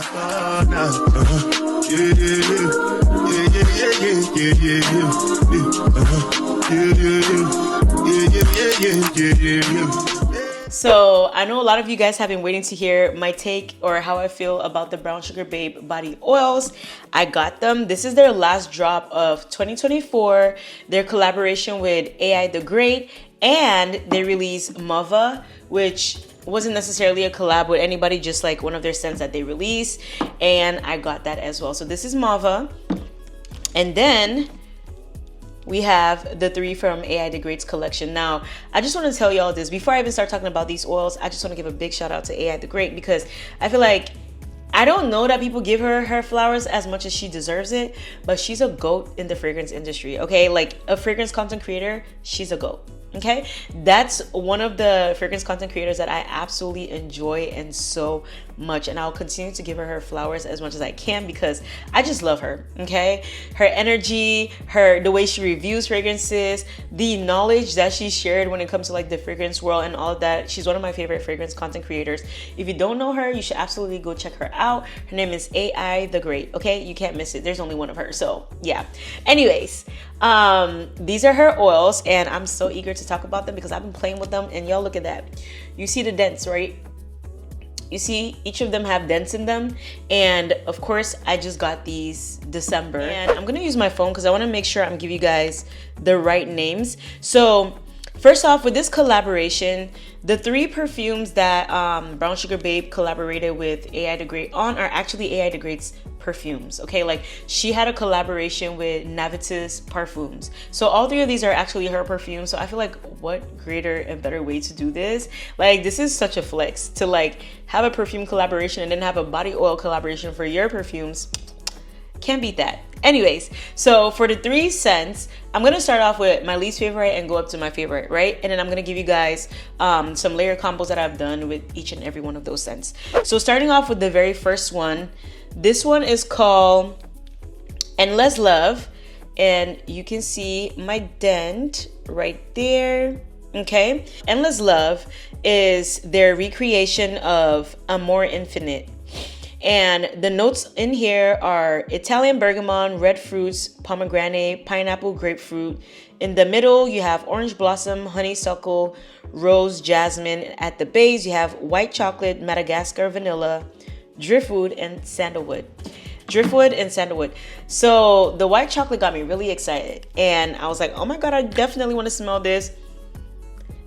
So I know a lot of you guys have been waiting to hear my take or how I feel about the Brown Sugar Babe body oils. I got them. This is their last drop of 2024. Their collaboration with AI the Great, and they released Mava, which wasn't necessarily a collab with anybody, just like one of their scents that they released, and I got that as well. So this is Mava, and then we have the 3 from AI the Great's collection. Now, I just want to tell y'all this before I even start talking about these oils. I just want to give a big shout out to AI the Great, because I feel like I don't know that people give her flowers as much as she deserves it, but she's a GOAT in the fragrance industry, okay? Like a fragrance content creator, she's a GOAT. Okay, that's one of the fragrance content creators that I absolutely enjoy and so much, and I'll continue to give her flowers as much as I can because I just love her. Okay, her energy, the way she reviews fragrances, the knowledge that she shared when it comes to like the fragrance world and all of that. She's one of my favorite fragrance content creators. If you don't know her, you should absolutely go check her out. Her name is AI the Great. Okay, you can't miss it. There's only one of her, so yeah. Anyways, these are her oils, and I'm so eager to talk about them because I've been playing with them, and y'all look at that. You see the dents, right? You see each of them have dents in them, and of course I just got these December, and I'm gonna use my phone because I want to make sure I'm giving you guys the right names. So first off, with this collaboration, the 3 perfumes that Brown Sugar Babe collaborated with AI the Great on are actually AI the Great's perfumes. Okay, like she had a collaboration with Navitus Parfums. So all 3 of these are actually her perfumes. So I feel like what greater and better way to do this? Like this is such a flex to like have a perfume collaboration and then have a body oil collaboration for your perfumes. Can't beat that. Anyways, so for the 3 scents, I'm gonna start off with my least favorite and go up to my favorite, right? And then I'm gonna give you guys some layer combos that I've done with each and every one of those scents. So starting off with the very first one, this one is called Endless Love, and you can see my dent right there. Okay, Endless Love is their recreation of Amor Infinite. And the notes in here are Italian bergamot, red fruits, pomegranate, pineapple, grapefruit. In the middle, you have orange blossom, honeysuckle, rose, jasmine. At the base, you have white chocolate, Madagascar vanilla, driftwood, and sandalwood. Driftwood and sandalwood. So the white chocolate got me really excited. And I was like, oh my God, I definitely want to smell this.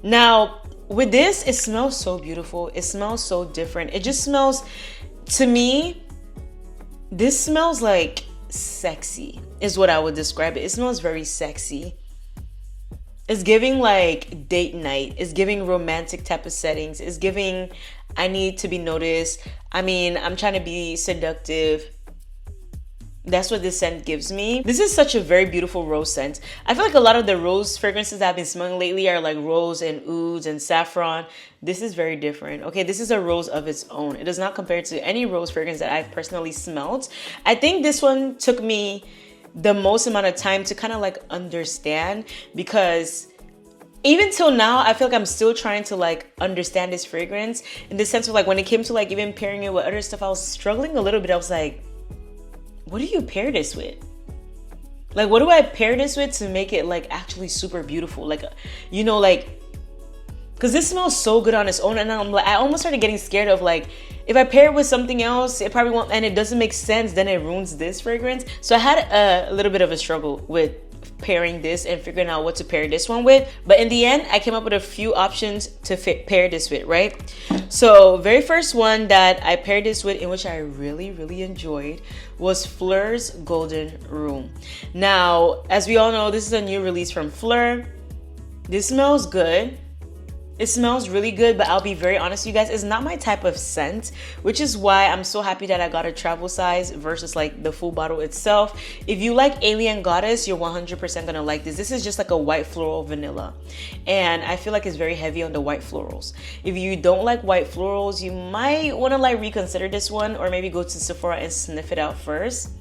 Now, with this, it smells so beautiful. It smells so different. It just smells... To me, this smells like sexy is what I would describe it. It smells very sexy. It's giving like date night. It's giving romantic type of settings. It's giving I need to be noticed. I mean, I'm trying to be seductive. That's what this scent gives me. This is such a very beautiful rose scent. I feel like a lot of the rose fragrances that I've been smelling lately are like rose and ouds and saffron. This is very different. Okay, this is a rose of its own. It does not compare to any rose fragrance that I've personally smelled. I think this one took me the most amount of time to kind of like understand, because even till now, I feel like I'm still trying to like understand this fragrance in the sense of like when it came to like even pairing it with other stuff, I was struggling a little bit. I was like, what do you pair this with? Like, what do I pair this with to make it like actually super beautiful? Like, you know, like, because this smells so good on its own, and I'm like, I almost started getting scared of like, if I pair it with something else, it probably won't, and it doesn't make sense, then it ruins this fragrance. So I had a little bit of a struggle with pairing this and figuring out what to pair this one with, but in the end I came up with a few options to pair this with, right? So very first one that I paired this with, in which I really enjoyed, was Fleur's Golden Room. Now, as we all know, this is a new release from Fleur. This smells good. It smells really good, but I'll be very honest with you guys, it's not my type of scent, which is why I'm so happy that I got a travel size versus like the full bottle itself. If you like Alien Goddess, you're 100% gonna like this. This is just like a white floral vanilla, and I feel like it's very heavy on the white florals. If you don't like white florals, you might want to like reconsider this one, or maybe go to Sephora and sniff it out first.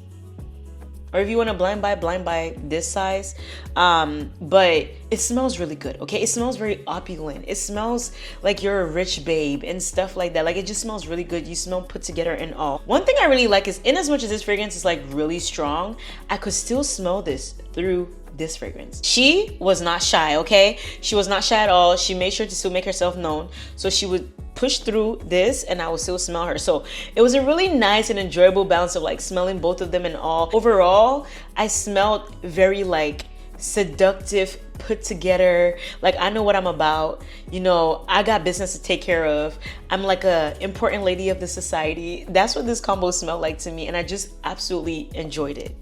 or if you want to blind buy this size. But it smells really good, okay? It smells very opulent. It smells like you're a rich babe and stuff like that. Like, it just smells really good. You smell put together and all. One thing I really like is, in as much as this fragrance is like really strong, I could still smell this through this fragrance. She was not shy, okay? She was not shy at all. She made sure to still make herself known. So she would push through this and I would still smell her. So it was a really nice and enjoyable balance of like smelling both of them and all. Overall, I smelled very like seductive, put together. Like, I know what I'm about. You know, I got business to take care of. I'm like a important lady of the society. That's what this combo smelled like to me, and I just absolutely enjoyed it.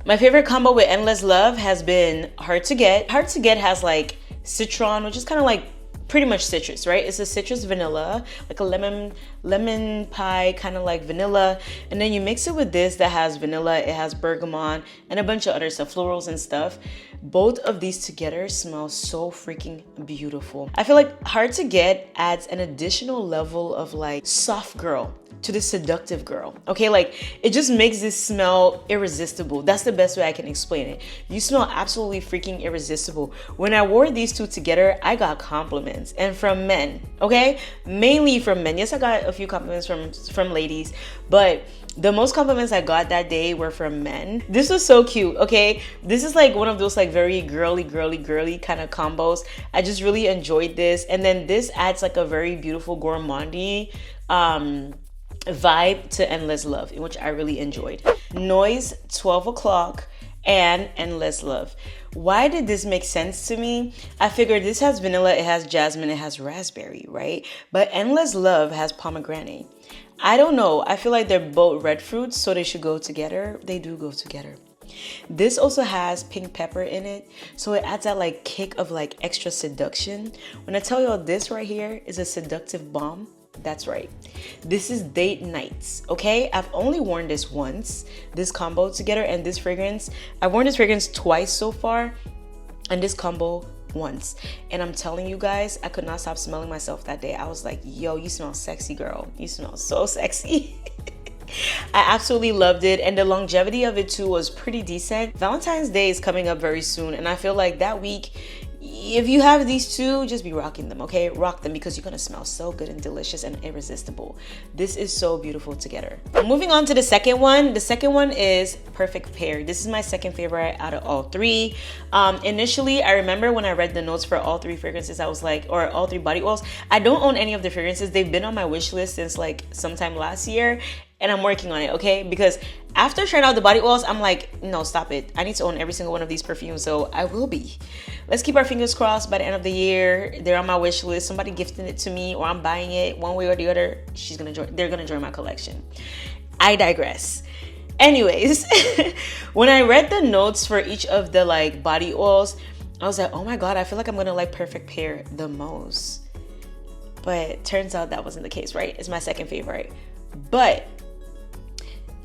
My favorite combo with Endless Love has been Hard to Get. Hard to Get has like citron, which is kind of like pretty much citrus, right? It's a citrus vanilla, like a lemon pie, kind of like vanilla. And then you mix it with this that has vanilla, it has bergamot, and a bunch of other stuff, florals and stuff. Both of these together smell so freaking beautiful. I feel like Hard to Get adds an additional level of like soft girl to the seductive girl, okay? Like, it just makes this smell irresistible. That's the best way I can explain it. You smell absolutely freaking irresistible. When I wore these two together, I got compliments, and from men, okay? Mainly from men. Yes, I got a few compliments from ladies, but the most compliments I got that day were from men. This was so cute, okay? This is like one of those like very girly kind of combos. I just really enjoyed this. And then this adds like a very beautiful gourmandy vibe to Endless Love, in which I really enjoyed. Noise, 12 o'clock, and Endless Love. Why did this make sense to me? I figured this has vanilla, it has jasmine, it has raspberry, right? But Endless Love has pomegranate. I don't know. I feel like they're both red fruits, so they should go together. They do go together. This also has pink pepper in it, so it adds that like kick of like extra seduction. When I tell y'all this right here is a seductive bomb, that's right. This is date nights, okay? I've only worn this once, this combo together, and this fragrance. I've worn this fragrance twice so far, and this combo once. And I'm telling you guys, I could not stop smelling myself that day. I was like, yo, you smell sexy, girl. You smell so sexy. I absolutely loved it, and the longevity of it too was pretty decent. Valentine's Day is coming up very soon, and I feel like that week, if you have these two, just be rocking them, okay? Rock them, because you're gonna smell so good and delicious and irresistible. This is so beautiful together. Moving on to the second one. The second one is Perfect Pair. This is my second favorite out of all three. Initially, I remember when I read the notes for all three fragrances, I was like, or all three body oils. I don't own any of the fragrances. They've been on my wish list since like sometime last year, and I'm working on it, okay? Because after trying out the body oils, I'm like, no, stop it. I need to own every single one of these perfumes, so I will be. Let's keep our fingers crossed. By the end of the year, they're on my wish list. Somebody gifted it to me, or I'm buying it one way or the other. They're gonna join my collection. I digress. Anyways, when I read the notes for each of the like body oils, I was like, oh my God, I feel like I'm gonna like Perfect Pair the most. But turns out that wasn't the case, right? It's my second favorite. But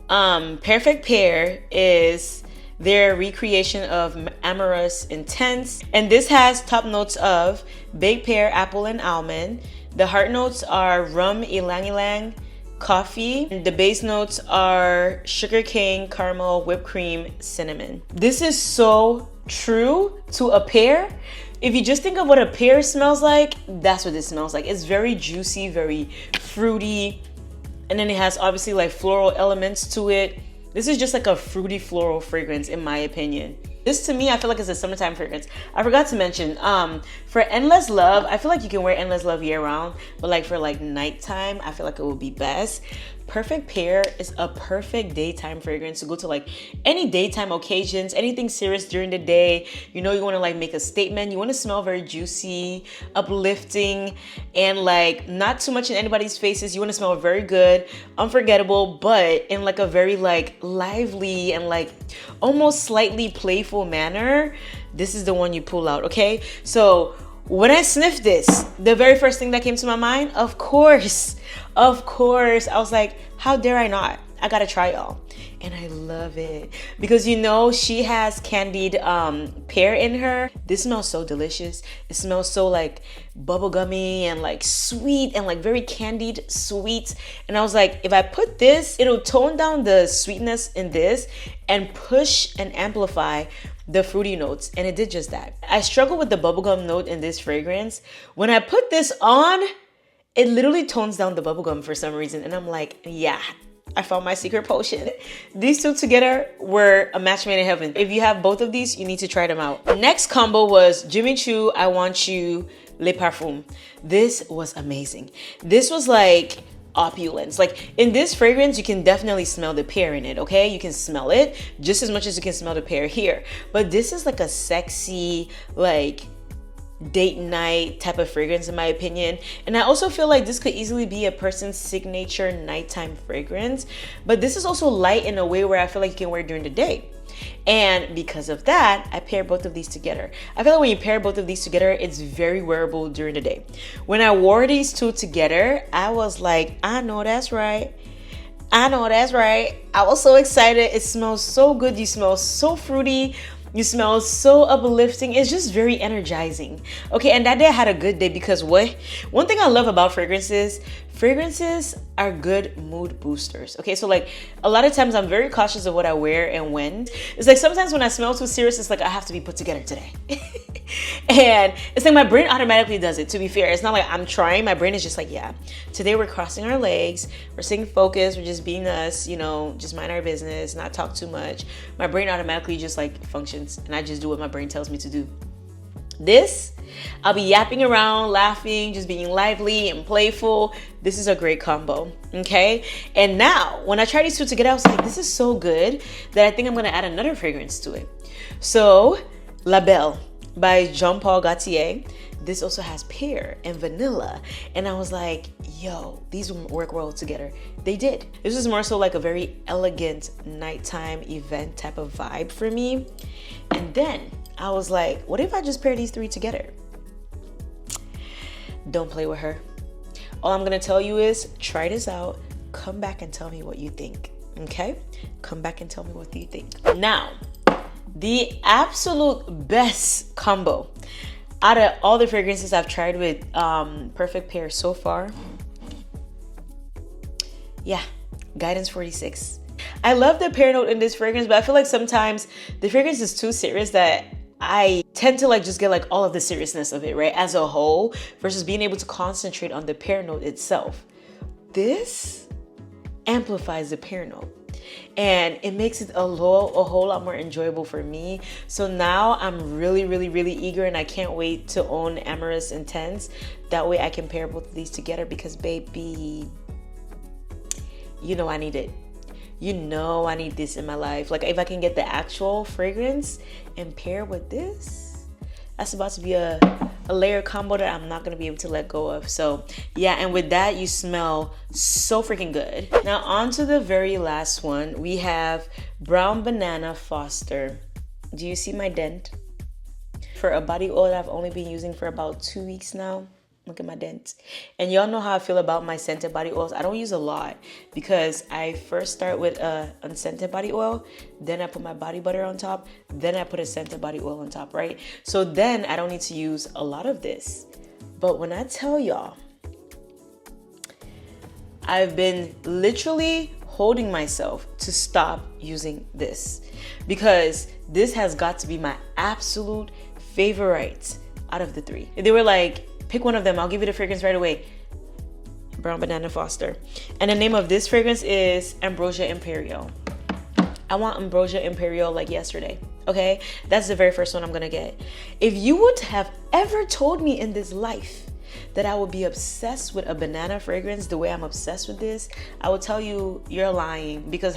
Perfect Pair is their recreation of Amorous Intense, and this has top notes of baked pear, apple, and almond. The heart notes are rum, ylang ylang, coffee. And the base notes are sugar cane, caramel, whipped cream, cinnamon. This is so true to a pear. If you just think of what a pear smells like, that's what this smells like. It's very juicy, very fruity. And then it has obviously like floral elements to it. This is just like a fruity floral fragrance in my opinion. This to me, I feel like it's a summertime fragrance. I forgot to mention, for Endless Love, I feel like you can wear Endless Love year round, but like for like nighttime, I feel like it would be best. Perfect Pair is a perfect daytime fragrance to go to like any daytime occasions, anything serious during the day. You know, you want to like make a statement. You want to smell very juicy, uplifting, and like not too much in anybody's faces. You want to smell very good, unforgettable, but in like a very like lively and like almost slightly playful manner. This is the one you pull out, okay? So when I sniffed this, the very first thing that came to my mind, of course, I was like, how dare I not? I gotta try y'all. And I love it because you know she has candied pear in her. This smells so delicious. It smells so like bubblegummy and like sweet and like very candied sweet. And I was like, if I put this, it'll tone down the sweetness in this and push and amplify the fruity notes, and it did just that. I struggle with the bubblegum note in this fragrance. When I put this on, it literally tones down the bubblegum for some reason, and I'm like, yeah, I found my secret potion. These two together were a match made in heaven. If you have both of these, you need to try them out. Next combo was Jimmy Choo I Want You Le Parfum. This was amazing. This was like opulence. Like in this fragrance, you can definitely smell the pear in it, okay? You can smell it just as much as you can smell the pear here. But this is like a sexy, like date night type of fragrance in my opinion. And I also feel like this could easily be a person's signature nighttime fragrance. But this is also light in a way where I feel like you can wear it during the day. And because of that, I pair both of these together. I feel like when you pair both of these together, it's very wearable during the day. When I wore these two together, I was like, I know that's right. I know that's right. I was so excited. It smells so good. You smell so fruity. You smell so uplifting. It's just very energizing. Okay, and that day I had a good day because one thing I love about fragrances are good mood boosters. Okay, so like a lot of times I'm very cautious of what I wear and when. It's like sometimes when I smell too serious, it's like I have to be put together today. And it's like my brain automatically does it, to be fair. It's not like I'm trying. My brain is just like, yeah, today we're crossing our legs. We're staying focused. We're just being us, you know, just mind our business, not talk too much. My brain automatically just like functions and I just do what my brain tells me to do. This, I'll be yapping around, laughing, just being lively and playful. This is a great combo, okay? And now, when I tried these two together, I was like, this is so good that I think I'm gonna add another fragrance to it. So, La Belle by Jean Paul Gaultier. This also has pear and vanilla. And I was like, yo, these will work well together. They did. This was more so like a very elegant nighttime event type of vibe for me. And then I was like, what if I just pair these three together? Don't play with her. All I'm gonna tell you is try this out. Come back and tell me what you think, okay? Come back and tell me what you think. Now, the absolute best combo out of all the fragrances I've tried with Perfect Pair so far, yeah, Guidance 46. I love the pear note in this fragrance, but I feel like sometimes the fragrance is too serious that I tend to like just get like all of the seriousness of it, right, as a whole, versus being able to concentrate on the pear note itself. This amplifies the pear note and it makes it a whole lot more enjoyable for me. So now I'm really eager and I can't wait to own Amorous Intense. That way I can pair both of these together because baby, you know I need it. You know I need this in my life. Like if I can get the actual fragrance and pair with this, that's about to be a layer combo that I'm not gonna be able to let go of. So yeah, and with that, you smell so freaking good. Now on to the very last one. We have Brown Banana Foster. Do you see my dent? For a body oil that I've only been using for about 2 weeks now. Look at my dent. And y'all know how I feel about my scented body oils. I don't use a lot because I first start with a unscented body oil, then I put my body butter on top, then I put a scented body oil on top, right? So then I don't need to use a lot of this. But when I tell y'all, I've been literally holding myself to stop using this because this has got to be my absolute favorite out of the three. If they were like, pick one of them, I'll give you the fragrance right away. Brown Banana Foster. And the name of this fragrance is Ambrosia Imperial. I want Ambrosia Imperial like yesterday, okay? That's the very first one I'm gonna get. If you would have ever told me in this life that I would be obsessed with a banana fragrance the way I'm obsessed with this, I would tell you you're lying because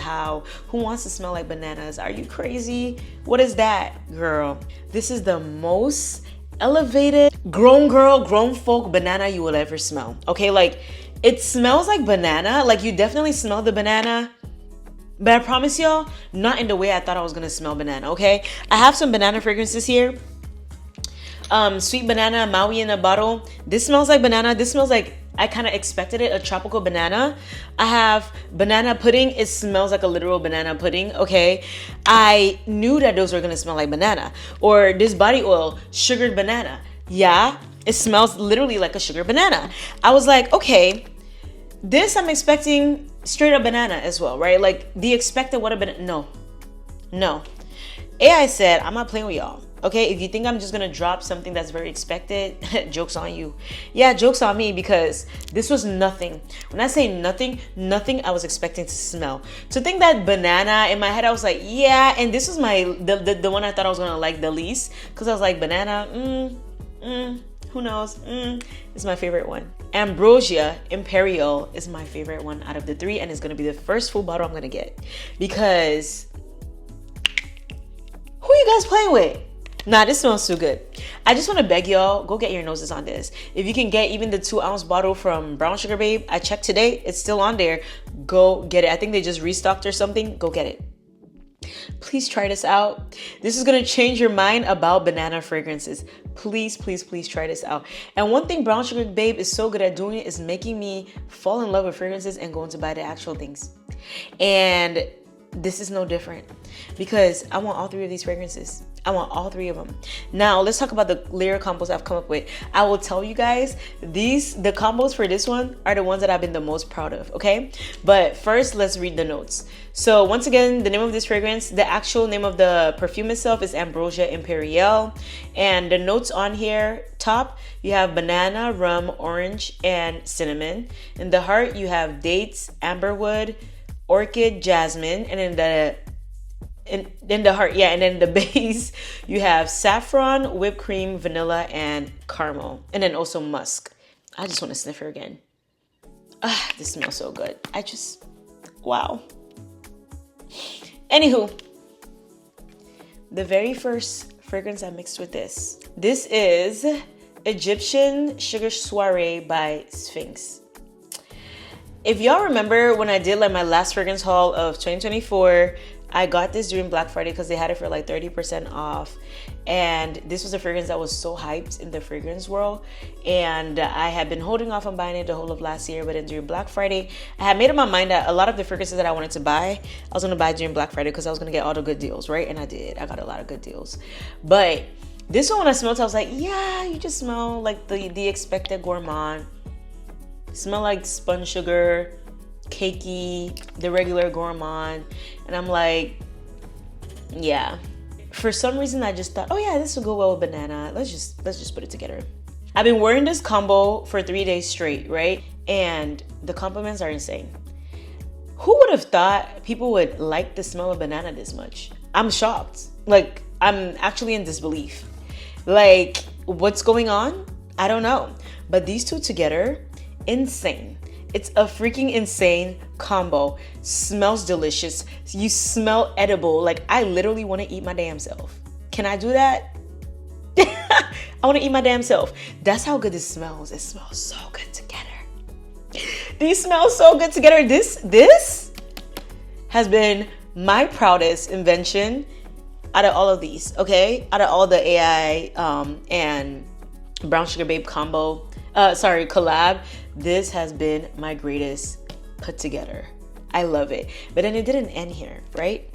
who wants to smell like bananas? Are you crazy? What is that, girl? This is the most elevated grown folk banana you will ever smell. Okay, like it smells like banana, like you definitely smell the banana, but I promise y'all, not in the way I thought I was gonna smell banana. Okay, I have some banana fragrances here. Sweet banana Maui in a bottle. This smells like banana. This smells like I kind of expected it, a tropical banana. I have banana pudding. It smells like a literal banana pudding, okay? I knew that those were gonna smell like banana. Or this body oil, sugared banana. Yeah, it smells literally like a sugar banana. I was like, okay, this I'm expecting straight up banana as well, right? Like the expected would have been, no. AI said, I'm not playing with y'all. Okay, if you think I'm just gonna drop something that's very expected, joke's on you. Yeah, joke's on me, because this was nothing. When I say nothing I was expecting to smell. To think that banana, in my head I was like, yeah, and this was the one I thought I was gonna like the least, because I was like, banana, who knows? It's my favorite one. Ambrosia Imperial is my favorite one out of the three, and it's gonna be the first full bottle I'm gonna get, because who are you guys playing with? Nah, this smells so good. I just want to beg y'all, go get your noses on this. If you can get even the 2-ounce bottle from Brown Sugar Babe, I checked today, it's still on there. Go get it. I think they just restocked or something. Go get it. Please try this out. This is going to change your mind about banana fragrances. Please, please, please try this out. And one thing Brown Sugar Babe is so good at doing is making me fall in love with fragrances and going to buy the actual things. And this is no different, because I want all three of these fragrances. I want all three of them. Now let's talk about the layer combos I've come up with. I will tell you guys, the combos for this one are the ones that I've been the most proud of, okay? But first, let's read the notes. So once again, the name of this fragrance, the actual name of the perfume itself is Ambrosia Imperial. And the notes on here, top, you have banana, rum, orange, and cinnamon. In the heart, you have dates, amberwood, orchid, jasmine, and in the heart, yeah, and then the base, you have saffron, whipped cream, vanilla, and caramel, and then also musk. I just want to sniff her again. This smells so good. Wow. Anywho, the very first fragrance I mixed with this is Egyptian Sugar Soiree by Sphinx. If y'all remember when I did like my last fragrance haul of 2024, I got this during Black Friday because they had it for like 30% off. And this was a fragrance that was so hyped in the fragrance world. And I had been holding off on buying it the whole of last year. But then during Black Friday, I had made up my mind that a lot of the fragrances that I wanted to buy, I was going to buy during Black Friday because I was going to get all the good deals, right? And I did. I got a lot of good deals. But this one, when I smelled it, I was like, yeah, you just smell like the expected gourmand. Smell like spun sugar, cakey, the regular gourmand. And I'm like, yeah. For some reason, I just thought, oh yeah, this will go well with banana. Let's just put it together. I've been wearing this combo for 3 days straight, right? And the compliments are insane. Who would have thought people would like the smell of banana this much? I'm shocked. Like, I'm actually in disbelief. Like, what's going on? I don't know. But these two together, insane. It's a freaking insane combo. Smells delicious. You smell edible. Like, I literally want to eat my damn self. Can I do that? I want to eat my damn self. That's how good this smells. It smells so good together. These smell so good together. This has been my proudest invention out of all of these, okay? Out of all the AI and Brown Sugar Babe collab, this has been my greatest put together. I love it. But then it didn't end here, right?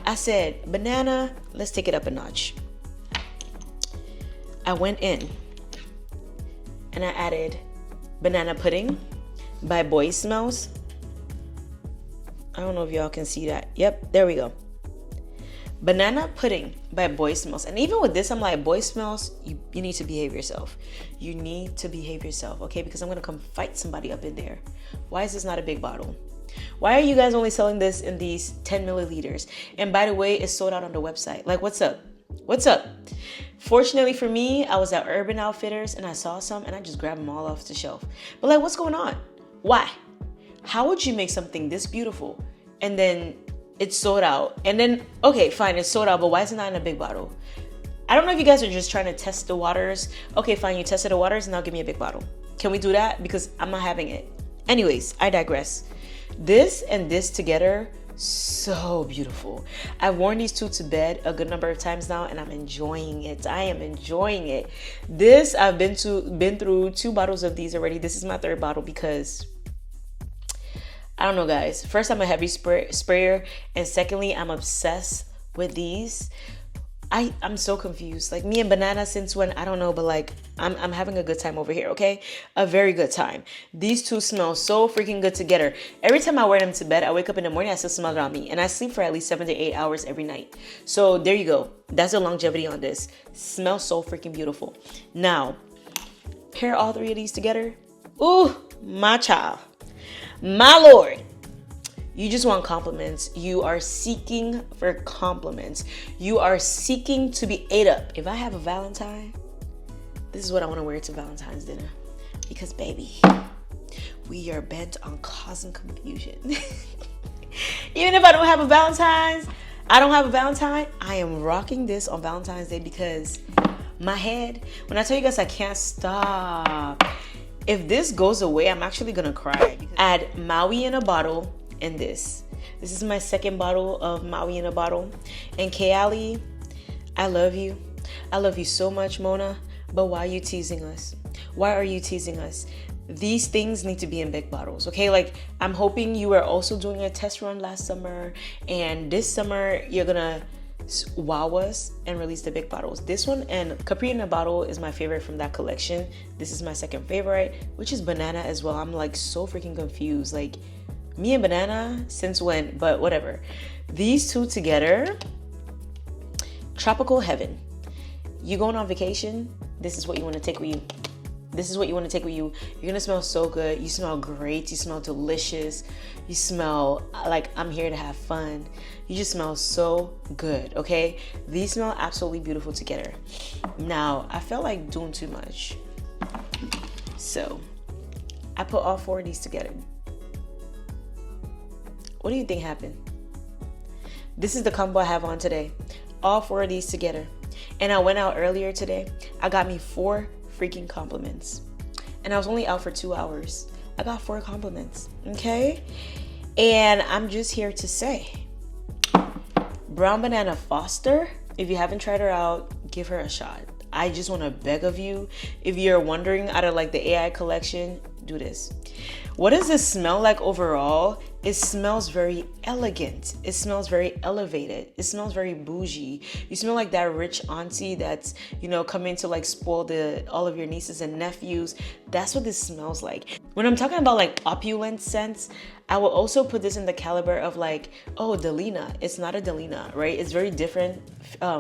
I said, banana, let's take it up a notch. I went in and I added banana pudding by Boy Smells. I don't know if y'all can see that. Yep, there we go. Banana pudding by Boy Smells. And even with this, I'm like, Boy Smells, you need to behave yourself. You need to behave yourself, okay? Because I'm going to come fight somebody up in there. Why is this not a big bottle? Why are you guys only selling this in these 10 milliliters? And by the way, it's sold out on the website. Like, what's up? What's up? Fortunately for me, I was at Urban Outfitters and I saw some and I just grabbed them all off the shelf. But like, what's going on? Why? How would you make something this beautiful and then it's sold out? And then, okay, fine, it's sold out, but why is it not in a big bottle? I don't know if you guys are just trying to test the waters. Okay, fine, you tested the waters, now give me a big bottle. Can we do that? Because I'm not having it. Anyways, I digress. This and this together So beautiful. I've worn these two to bed a good number of times now, and I'm enjoying it. I am enjoying it. This, I've been through 2 bottles of these already. This is my 3rd bottle because I don't know, guys. First, I'm a heavy sprayer, and secondly, I'm obsessed with these. I'm so confused. Like, me and Banana, since when? I don't know, but like, I'm having a good time over here, okay? A very good time. These two smell so freaking good together. Every time I wear them to bed, I wake up in the morning, I still smell it on me. And I sleep for at least 7 to 8 hours every night. So there you go. That's the longevity on this. Smells so freaking beautiful. Now, pair all 3 of these together. Ooh, my child. My Lord. You just want compliments. You are seeking for compliments. You are seeking to be ate up. If I have a Valentine, this is what I want to wear to Valentine's dinner. Because, baby, we are bent on causing confusion. Even if I don't have a Valentine, I am rocking this on Valentine's Day because my head, when I tell you guys I can't stop. If this goes away, I'm actually going to cry. Add Maui in a bottle. And this is my 2nd bottle of Maui in a bottle. And Kayali, I love you. I love you so much, Mona. But why are you teasing us? Why are you teasing us? These things need to be in big bottles, okay? Like, I'm hoping you were also doing a test run last summer. And this summer, you're gonna wow us and release the big bottles. This one and Capri in a bottle is my favorite from that collection. This is my 2nd favorite, which is Banana as well. I'm like so freaking confused. Like, me and Banana, since when? But whatever. These two together, tropical heaven. You going on vacation? This is what you want to take with you. This is what you want to take with you. You're going to smell so good. You smell great. You smell delicious. You smell like I'm here to have fun. You just smell so good, okay? These smell absolutely beautiful together. Now, I felt like doing too much. So, I put all 4 of these together. What do you think happened? This is the combo I have on today. All 4 of these together. And I went out earlier today. I got me 4 freaking compliments. And I was only out for 2 hours. I got 4 compliments, okay? And I'm just here to say, Brown Banana Foster, if you haven't tried her out, give her a shot. I just want to beg of you, if you're wondering out of like the AI collection, do this. What does this smell like overall? It smells very elegant. It smells very elevated. It smells very bougie. You smell like that rich auntie that's, you know, coming to like spoil all of your nieces and nephews. That's what this smells like. When I'm talking about like opulent scents, I will also put this in the caliber of like, oh, Delina. It's not a Delina, right? It's very different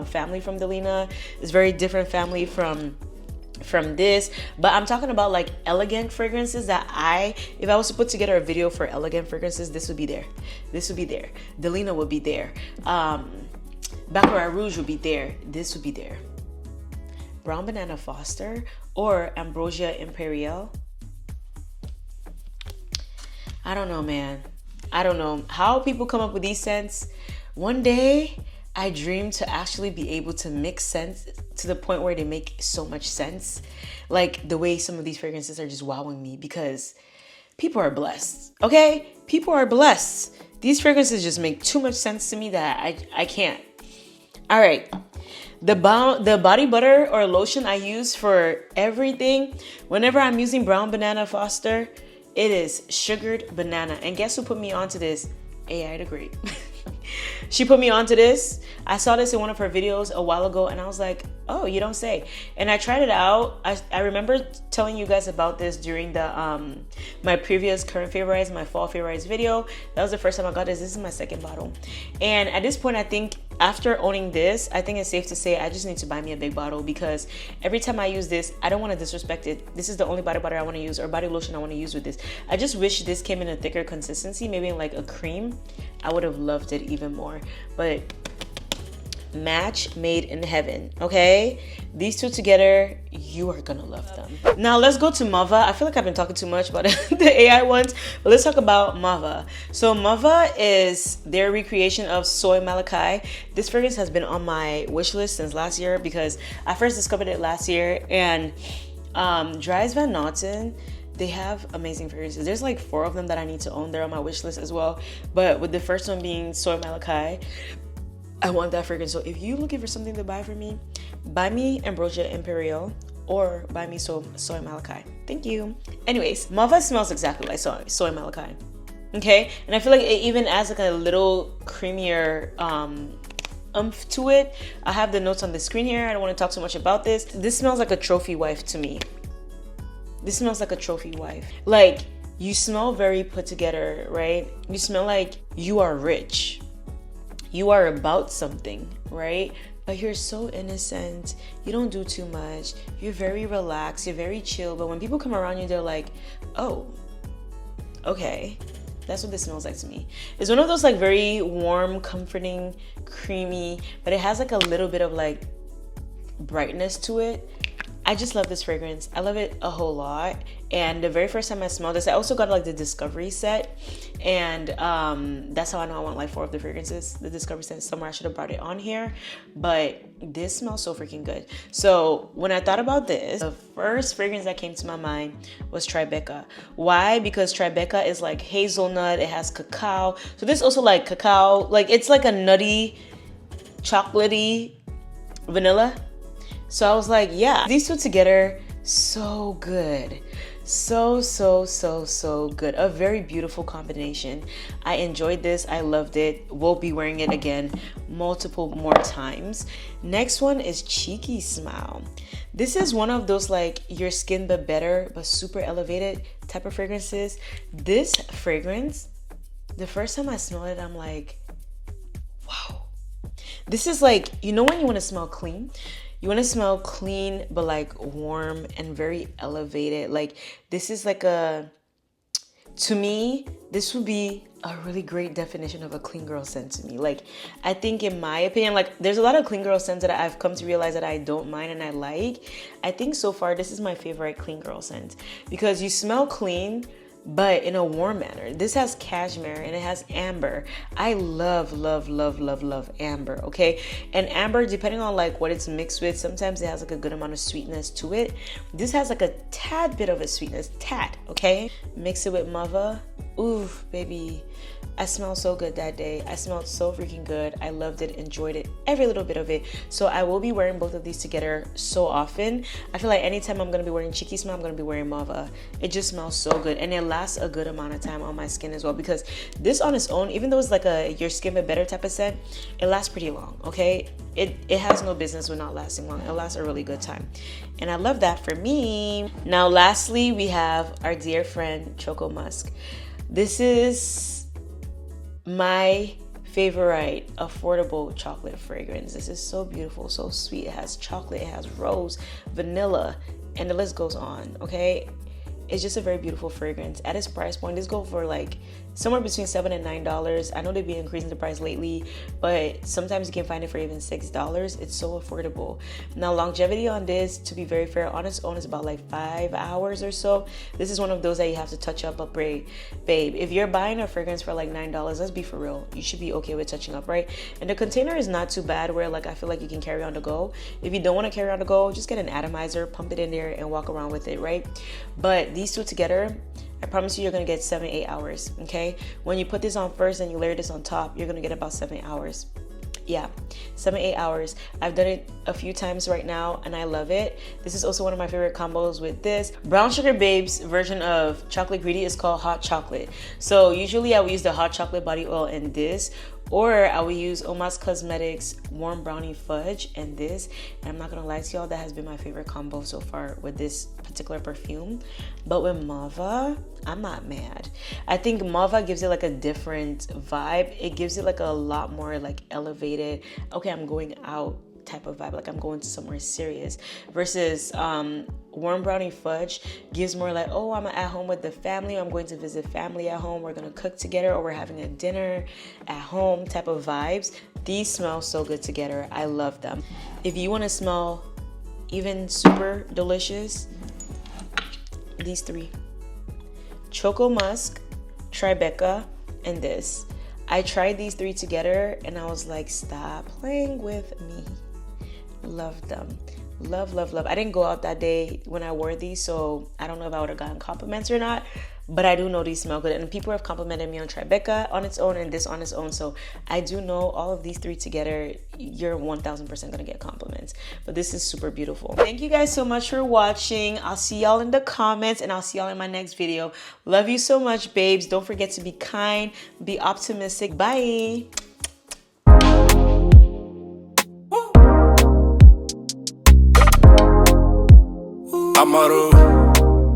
family from Delina. It's very different family from this, but I'm talking about like elegant fragrances that if I was to put together a video for elegant fragrances, this would be there. This would be there. Delina would be there. Baccarat Rouge would be there. This would be there. Brown Banana Foster or Ambrosia Imperial. I don't know, man. I don't know how people come up with these scents. One day, I dream to actually be able to mix scents to the point where they make so much sense. Like the way some of these fragrances are just wowing me because people are blessed, okay? People are blessed. These fragrances just make too much sense to me that I can't. All right. The body butter or lotion I use for everything, whenever I'm using Brown Banana Foster, it is sugared banana. And guess who put me onto this? AI the Great. She put me onto this. I saw this in one of her videos a while ago and I was like, oh, you don't say. And I tried it out. I remember telling you guys about this during the my previous current favorites, my fall favorites video. That was the first time I got this. This is my 2nd bottle. And at this point, I think after owning this, I think it's safe to say I just need to buy me a big bottle because every time I use this, I don't want to disrespect it. This is the only body butter I want to use or body lotion I want to use with this. I just wish this came in a thicker consistency, maybe in like a cream. I would have loved it even more. But match made in heaven, okay? These two together, you are gonna love them. Now let's go to Mava. I feel like I've been talking too much about the AI ones, but let's talk about Mava. So Mava is their recreation of Soy Malachi. This fragrance has been on my wish list since last year because I first discovered it last year, and Dries Van Noten they have amazing fragrances. There's like 4 of them that I need to own. They're on my wish list as well. But with the first one being Soy Malachi, I want that fragrance. So if you're looking for something to buy for me, buy me Ambrosia Imperial or buy me Soy Malachi. Thank you. Anyways, Mava smells exactly like Soy Malachi. Okay? And I feel like it even adds like a little creamier oomph to it. I have the notes on the screen here. I don't want to talk so much about this. This smells like a trophy wife to me. This smells like a trophy wife. Like, you smell very put together, right? You smell like you are rich. You are about something, right? But you're so innocent. You don't do too much. You're very relaxed. You're very chill. But when people come around you, they're like, oh, okay. That's what this smells like to me. It's one of those like very warm, comforting, creamy, but it has like a little bit of like brightness to it. I just love this fragrance. I love it a whole lot. And the very first time I smelled this, I also got like the Discovery set. And that's how I know I want like 4 of the fragrances. The Discovery set somewhere. I should have brought it on here. But this smells so freaking good. So when I thought about this, the first fragrance that came to my mind was Tribeca. Why? Because Tribeca is like hazelnut. It has cacao. So this also like cacao. Like it's like a nutty, chocolatey vanilla. So I was like, yeah, these 2 together, so good. So good. A very beautiful combination. I enjoyed this. I loved it. We'll be wearing it again multiple more times. Next one is Cheeky Smile. This is one of those like your skin but better, but super elevated type of fragrances. This fragrance, the first time I smelled it, I'm like, wow. This is like, you know when you want to smell clean? You want to smell clean, but like warm and very elevated. Like this is like to me, this would be a really great definition of a clean girl scent to me. Like, I think in my opinion, like there's a lot of clean girl scents that I've come to realize that I don't mind and I like. I think so far, this is my favorite clean girl scent because you smell clean, but in a warm manner. This has cashmere and it has amber. I love amber, okay? And amber, depending on like what it's mixed with, sometimes it has like a good amount of sweetness to it. This has like a tad bit of a sweetness, okay? Mix it with Mava. Ooh, baby. I smelled so good that day. I smelled so freaking good. I loved it, enjoyed it, every little bit of it. So I will be wearing both of these together so often. I feel like anytime I'm gonna be wearing Cheeky Smile, I'm gonna be wearing Mava. It just smells so good, and it lasts a good amount of time on my skin as well. Because this on its own, even though it's like a your skin but better type of scent, it lasts pretty long. Okay, it has no business with not lasting long. It lasts a really good time, and I love that for me. Now, lastly, we have our dear friend Choco Musk. This is my favorite affordable chocolate fragrance. This is so beautiful, so sweet. It has chocolate, it has rose, vanilla, and the list goes on, okay? It's just a very beautiful fragrance. At its price point, this goes for like somewhere between $7 and $9. I know they've been increasing the price lately, but sometimes you can find it for even $6. It's so affordable. Now, longevity on this, to be very fair, on its own is about like 5 hours or so. This is one of those that you have to touch up, babe. If you're buying a fragrance for like $9, let's be for real. You should be okay with touching up, right? And the container is not too bad where like I feel like you can carry on the go. If you don't want to carry on the go, just get an atomizer, pump it in there, and walk around with it, right? But these 2 together, I promise you, you're gonna get 7-8 hours, okay? When you put this on first and you layer this on top, you're gonna get about 7 hours. Yeah, 7-8 hours. I've done it a few times right now and I love it. This is also one of my favorite combos with this. Brown Sugar Babe's version of Chocolate Greedy is called Hot Chocolate. So usually I will use the Hot Chocolate body oil in this, or I will use Omas Cosmetics Warm Brownie Fudge and this. And I'm not gonna lie to y'all, that has been my favorite combo so far with this particular perfume. But with Mava, I'm not mad. I think Mava gives it like a different vibe. It gives it like a lot more like elevated, okay, I'm going out type of vibe, like I'm going to somewhere serious, versus Warm Brownie Fudge gives more like, oh, I'm at home with the family, I'm going to visit family at home, we're gonna cook together, or we're having a dinner at home type of vibes. These smell so good together. I love them. If you want to smell even super delicious, these 3: Choco Musk, Tribeca, and this. I tried these 3 together and I was like, stop playing with me. Love them. Love, love, love. I didn't go out that day when I wore these, so I don't know if I would have gotten compliments or not, but I do know these smell good. And people have complimented me on Tribeca on its own and this on its own, so I do know all of these three together, you're 1000% gonna get compliments. But this is super beautiful. Thank you guys so much for watching. I'll see y'all in the comments, and I'll see y'all in my next video. Love you so much, babes. Don't forget to be kind, be optimistic. Bye.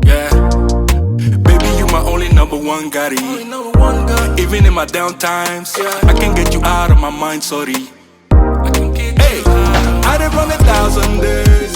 Yeah, baby, you my only number one gotti. Even in my down times, I can't get you out of my mind, sorry. Hey, I done run 1,000 days.